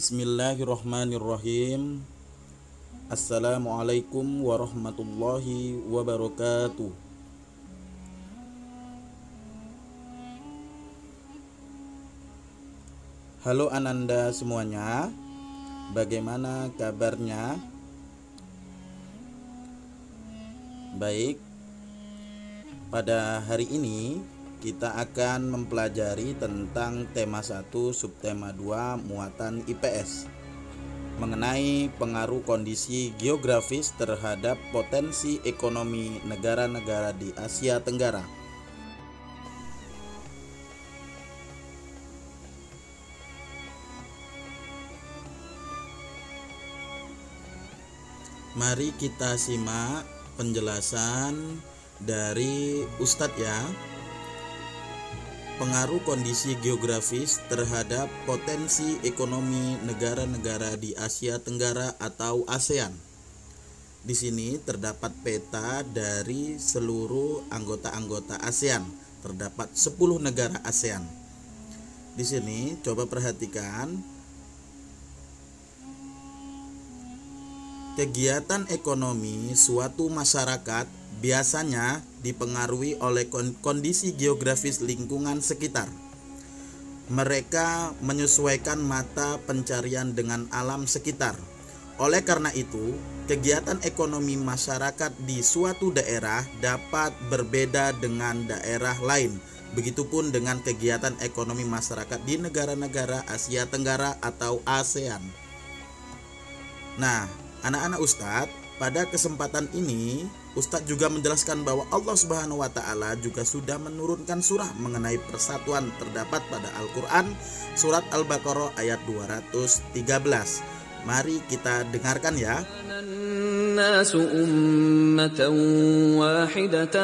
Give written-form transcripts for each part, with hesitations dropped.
Bismillahirrahmanirrahim. Assalamualaikum warahmatullahi wabarakatuh. Halo Ananda semuanya, bagaimana kabarnya? Baik, pada hari ini kita akan mempelajari tentang tema 1 subtema 2 muatan IPS mengenai pengaruh kondisi geografis terhadap potensi ekonomi negara-negara di Asia Tenggara. Mari kita simak penjelasan dari Ustadz ya. Pengaruh kondisi geografis terhadap potensi ekonomi negara-negara di Asia Tenggara atau ASEAN. Di sini terdapat peta dari seluruh anggota-anggota ASEAN. Terdapat 10 negara ASEAN. Di sini coba perhatikan kegiatan ekonomi suatu masyarakat biasanya dipengaruhi oleh kondisi geografis lingkungan sekitar. Mereka menyesuaikan mata pencarian dengan alam sekitar. Oleh karena itu, kegiatan ekonomi masyarakat di suatu daerah dapat berbeda dengan daerah lain. Begitupun dengan kegiatan ekonomi masyarakat di negara-negara Asia Tenggara atau ASEAN. Nah, anak-anak Ustadz, pada kesempatan ini Ustadz juga menjelaskan bahwa Allah Subhanahu wa Ta'ala juga sudah menurunkan surah mengenai persatuan terdapat pada Al-Quran, surat Al-Baqarah ayat 213. Mari kita dengarkan ya. الناس أمة واحدة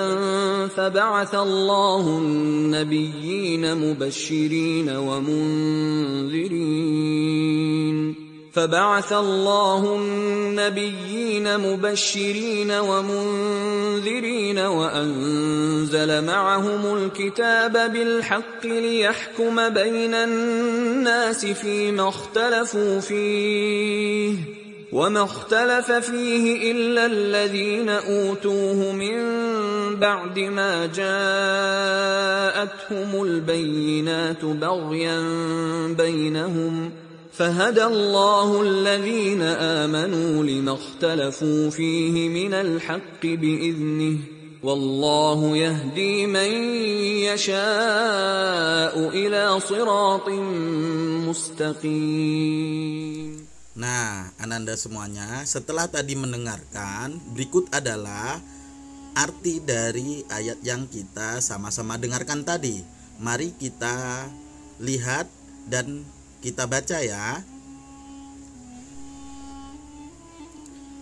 فبعث الله النبيين مبشرين ومنذرين وأنزل معهم الكتاب بالحق ليحكم بين الناس فيما اختلفوا فيه وما اختلف فيه إلا الذين أوتوه من بعد ما جاءتهم البينات بغيا بينهم فهدى الله الذين آمنوا لما اختلفوا فيه من الحق بإذنه والله يهدي من يشاء إلى صراط مستقيم. Nah, Ananda semuanya, setelah tadi mendengarkan, berikut adalah arti dari ayat yang kita sama-sama dengarkan tadi. Mari kita lihat dan kita baca ya.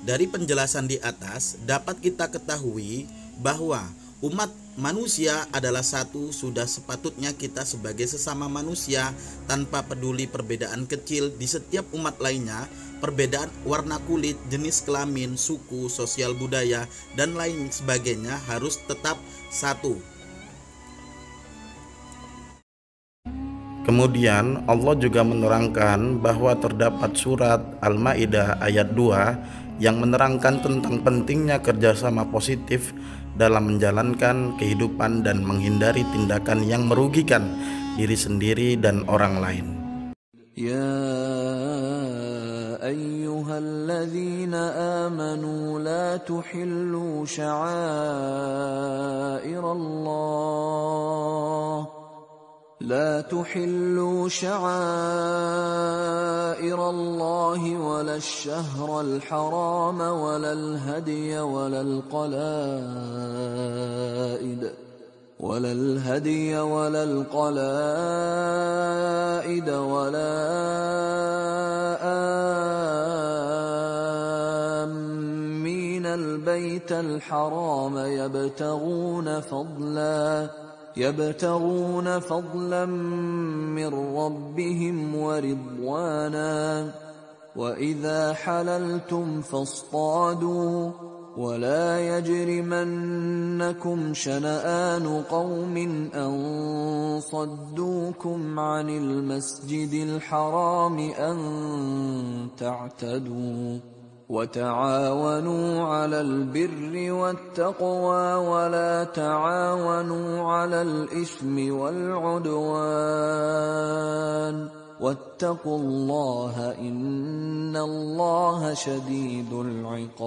Dari penjelasan di atas dapat kita ketahui bahwa umat manusia adalah satu. Sudah sepatutnya kita sebagai sesama manusia tanpa peduli perbedaan kecil di setiap umat lainnya, perbedaan warna kulit, jenis kelamin, suku, sosial budaya, dan lain sebagainya harus tetap satu. Kemudian Allah juga menerangkan bahwa terdapat surat Al-Maidah ayat 2 yang menerangkan tentang pentingnya kerjasama positif dalam menjalankan kehidupan dan menghindari tindakan yang merugikan diri sendiri dan orang lain. Ya ayyuhalladzina amanu la tuhillu sya'airallah لا تحلوا شعائر الله ولا الشهر الحرام ولا الهدي ولا القلائد ولا آمين البيت الحرام يبتغون فضلا من ربهم ورضوانا وإذا حللتم فاصطادوا ولا يجرمنكم شنآن قوم أن صدوكم عن المسجد الحرام أن تعتدوا وتعاونوا على البر والتقوى ولا تعاونوا على الإثم والعدوان واتقوا الله إن الله شديد العقاب.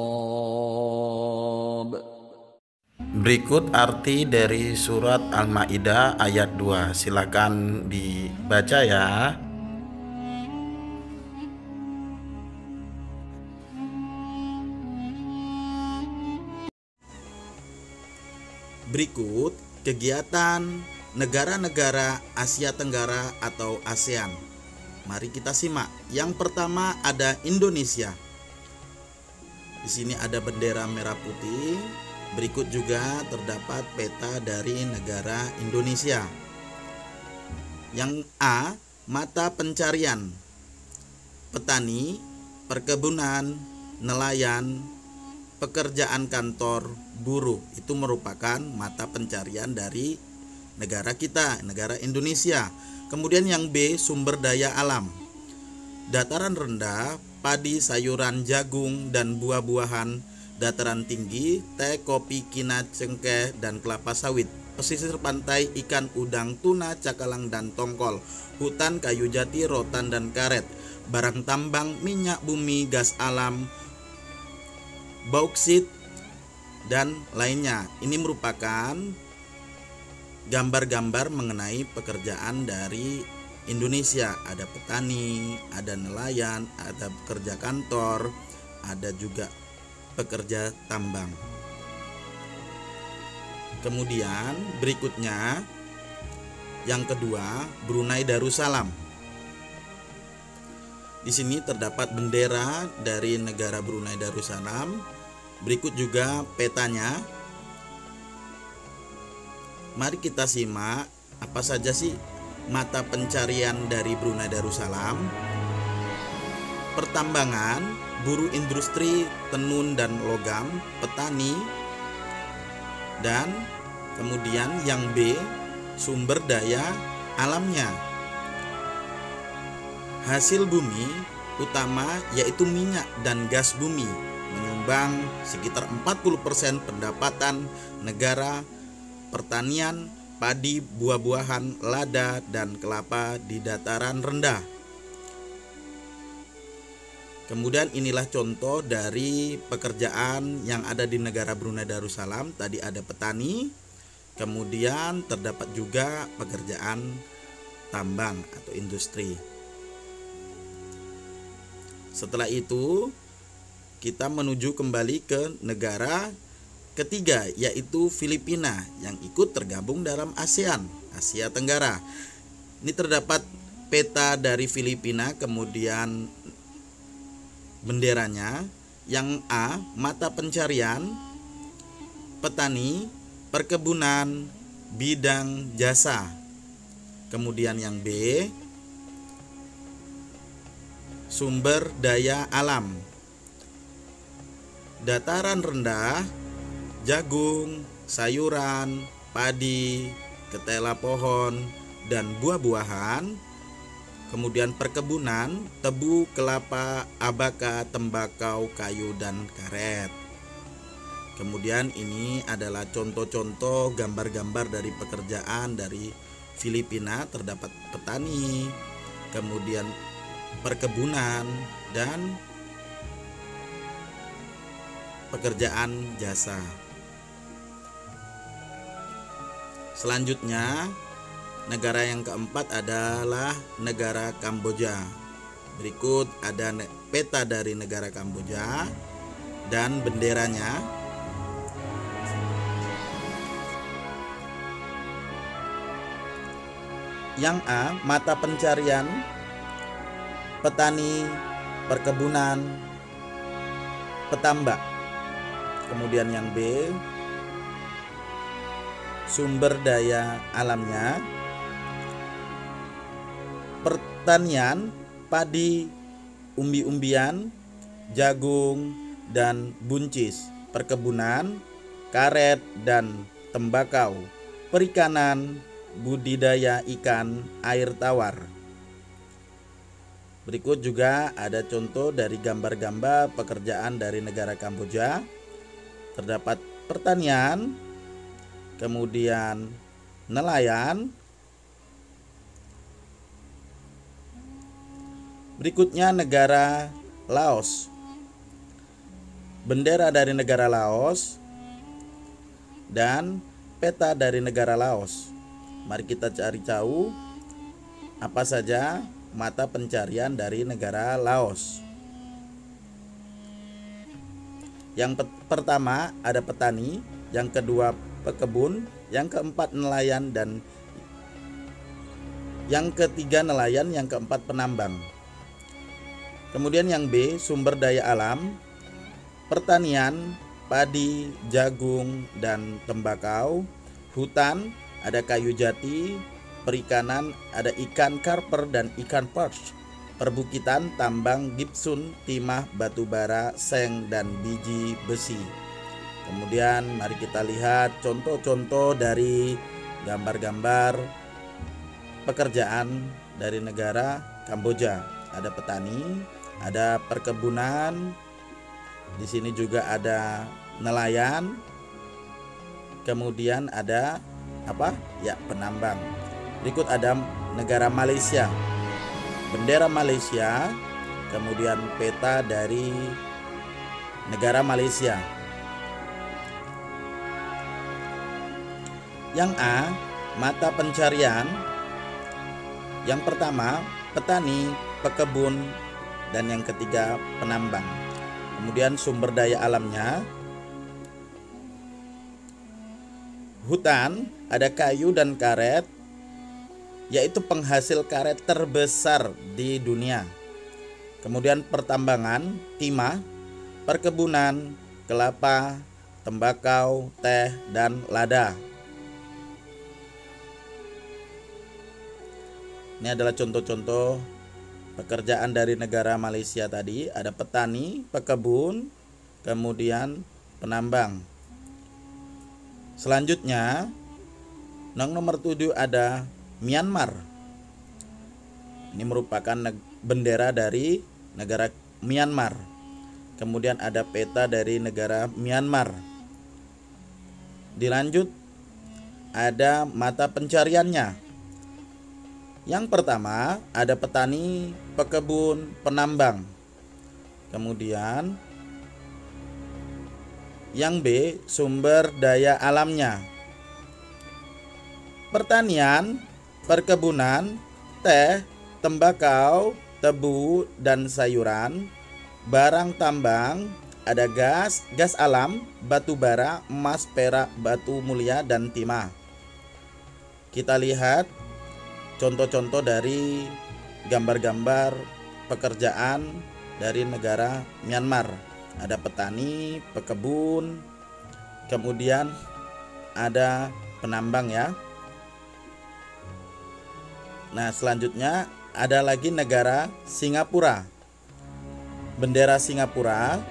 Berikut arti dari surat Al-Maidah ayat 2. Silakan dibaca ya. Berikut kegiatan negara-negara Asia Tenggara atau ASEAN. Mari kita simak. Yang pertama ada Indonesia. Di sini ada bendera merah putih. Berikut juga terdapat peta dari negara Indonesia. Yang A, mata pencarian. Petani, perkebunan, nelayan, pekerjaan kantor, buruh. Itu merupakan mata pencarian dari negara kita, negara Indonesia. Kemudian yang B, sumber daya alam. Dataran rendah, padi, sayuran, jagung, dan buah-buahan. Dataran tinggi, teh, kopi, kina, cengkeh, dan kelapa sawit. Pesisir pantai, ikan, udang, tuna, cakalang, dan tongkol. Hutan, kayu jati, rotan, dan karet. Barang tambang, minyak bumi, gas alam, bauksit, dan lainnya. Ini merupakan gambar-gambar mengenai pekerjaan dari Indonesia. Ada petani, ada nelayan, ada pekerja kantor, ada juga pekerja tambang. Kemudian berikutnya yang kedua, Brunei Darussalam. Di sini terdapat bendera dari negara Brunei Darussalam. Berikut juga petanya. Mari kita simak apa saja sih mata pencarian dari Brunei Darussalam. Pertambangan, buruh industri, tenun dan logam, petani, dan kemudian yang B, sumber daya alamnya. Hasil bumi utama yaitu minyak dan gas bumi, menyumbang sekitar 40% pendapatan negara. Pertanian, padi, buah-buahan, lada, dan kelapa di dataran rendah. Kemudian inilah contoh dari pekerjaan yang ada di negara Brunei Darussalam. Tadi ada petani, kemudian terdapat juga pekerjaan tambang atau industri. Setelah itu kita menuju kembali ke negara ketiga, yaitu Filipina yang ikut tergabung dalam ASEAN, Asia Tenggara. Ini terdapat peta dari Filipina, kemudian benderanya. Yang A, mata pencarian, petani, perkebunan, bidang jasa. Kemudian yang B, sumber daya alam. Dataran rendah, jagung, sayuran, padi, ketela pohon, dan buah-buahan. Kemudian perkebunan, tebu, kelapa, abaka, tembakau, kayu, dan karet. Kemudian ini adalah contoh-contoh gambar-gambar dari pekerjaan dari Filipina. Terdapat petani, kemudian perkebunan, dan pekerjaan jasa. Selanjutnya, negara yang keempat adalah negara Kamboja. Berikut ada peta dari negara Kamboja dan benderanya. Yang A, mata pencarian, petani, perkebunan, petambak. Kemudian yang B, sumber daya alamnya, pertanian, padi, umbi-umbian, jagung, dan buncis. perkebunan, karet dan tembakau, perikanan, budidaya ikan, air tawar. Berikut juga ada contoh dari gambar-gambar pekerjaan dari negara Kamboja. Terdapat pertanian, kemudian nelayan. Berikutnya negara Laos. Bendera dari negara Laos dan peta dari negara Laos. Mari kita cari tahu apa saja mata pencarian dari negara Laos. Yang pertama ada petani, yang kedua pekebun, yang keempat nelayan, dan yang ketiga nelayan, yang keempat penambang. Kemudian yang B, sumber daya alam, pertanian, padi, jagung, dan tembakau. Hutan, ada kayu jati. Perikanan, ada ikan karper dan ikan perch. Perbukitan, tambang, gipsun, timah, batu bara, seng, dan biji besi. Kemudian mari kita lihat contoh-contoh dari gambar-gambar pekerjaan dari negara Kamboja. Ada petani, ada perkebunan, di sini juga ada nelayan, kemudian ada apa? Ya, penambang. Berikut ada negara Malaysia. Bendera Malaysia, kemudian peta dari negara Malaysia. Yang A, mata pencarian. Yang pertama, petani, pekebun, dan yang ketiga penambang. Kemudian sumber daya alamnya, hutan, ada kayu dan karet, yaitu penghasil karet terbesar di dunia. Kemudian pertambangan, timah, perkebunan, kelapa, tembakau, teh, dan lada. Ini adalah contoh-contoh pekerjaan dari negara Malaysia tadi. Ada petani, pekebun, kemudian penambang. Selanjutnya, nomor 7 ada Myanmar. Ini merupakan bendera dari negara Myanmar. Kemudian ada peta dari negara Myanmar. Dilanjut, ada mata pencariannya. Yang pertama ada petani, pekebun, penambang. Kemudian yang B, sumber daya alamnya. Pertanian, perkebunan, teh, tembakau, tebu, dan sayuran. Barang tambang, ada gas alam, batu bara, emas, perak, batu mulia, dan timah. Kita lihat contoh-contoh dari gambar-gambar pekerjaan dari negara Myanmar. Ada petani, pekebun, kemudian ada penambang ya. Nah, selanjutnya ada lagi negara Singapura. Bendera Singapura.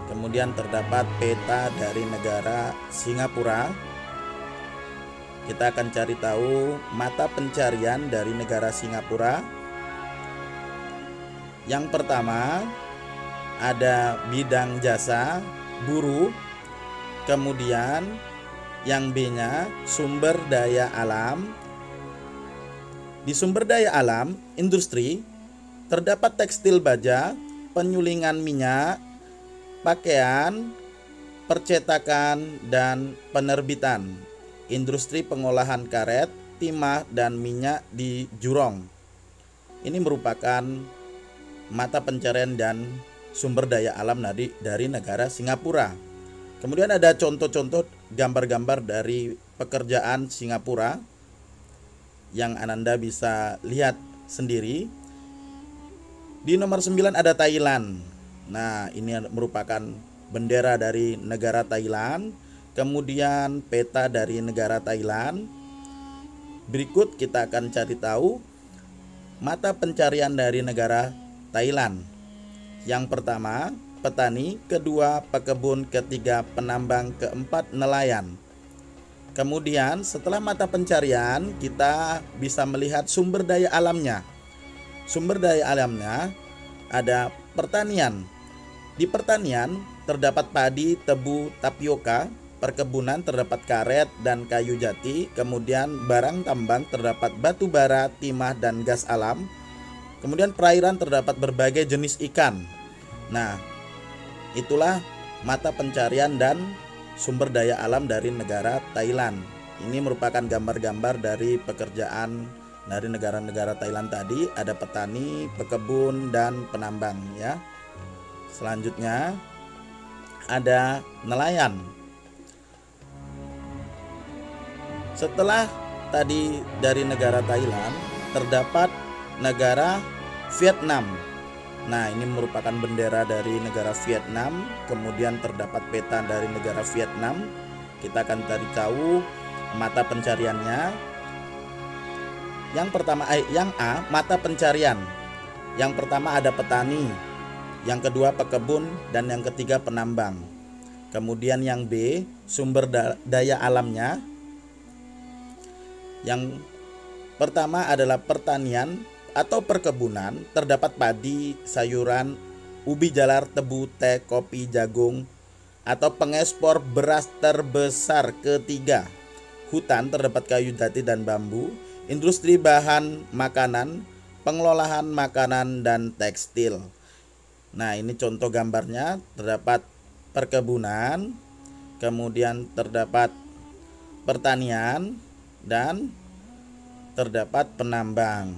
Kemudian terdapat peta dari negara Singapura. Kita akan cari tahu mata pencarian dari negara Singapura. Yang pertama ada bidang jasa, buruh. Kemudian yang B-nya sumber daya alam. Di sumber daya alam, industri, terdapat tekstil baja, penyulingan minyak, pakaian, percetakan, dan penerbitan. Industri pengolahan karet, timah, dan minyak di Jurong. Ini merupakan mata pencarian dan sumber daya alam dari negara Singapura. Kemudian ada contoh-contoh gambar-gambar dari pekerjaan Singapura yang Ananda bisa lihat sendiri. Di nomor 9 ada Thailand. Nah, ini merupakan bendera dari negara Thailand. Kemudian peta dari negara Thailand. Berikut kita akan cari tahu mata pencarian dari negara Thailand. Yang pertama petani, kedua pekebun, ketiga penambang, keempat nelayan. Kemudian setelah mata pencarian kita bisa melihat sumber daya alamnya. Sumber daya alamnya ada pertanian. Di pertanian terdapat padi, tebu, tapioka. Perkebunan terdapat karet dan kayu jati. Kemudian barang tambang terdapat batu bara, timah, dan gas alam. Kemudian perairan terdapat berbagai jenis ikan. Nah, itulah mata pencarian dan sumber daya alam dari negara Thailand. Ini merupakan gambar-gambar dari pekerjaan dari negara-negara Thailand tadi. Ada petani, pekebun, dan penambang ya. Selanjutnya ada nelayan. Setelah tadi dari negara Thailand, terdapat negara Vietnam. Nah, ini merupakan bendera dari negara Vietnam. Kemudian terdapat peta dari negara Vietnam. Kita akan cari tahu mata pencariannya. Yang pertama, yang A, mata pencarian. Yang pertama ada petani, yang kedua pekebun, dan yang ketiga penambang. Kemudian yang B, sumber daya alamnya. Yang pertama adalah pertanian atau perkebunan, terdapat padi, sayuran, ubi jalar, tebu, teh, kopi, jagung, atau pengekspor beras terbesar. Ketiga, hutan, terdapat kayu jati dan bambu, industri bahan makanan, pengelolaan makanan, dan tekstil. Nah, ini contoh gambarnya, terdapat perkebunan, kemudian terdapat pertanian, dan terdapat penambang.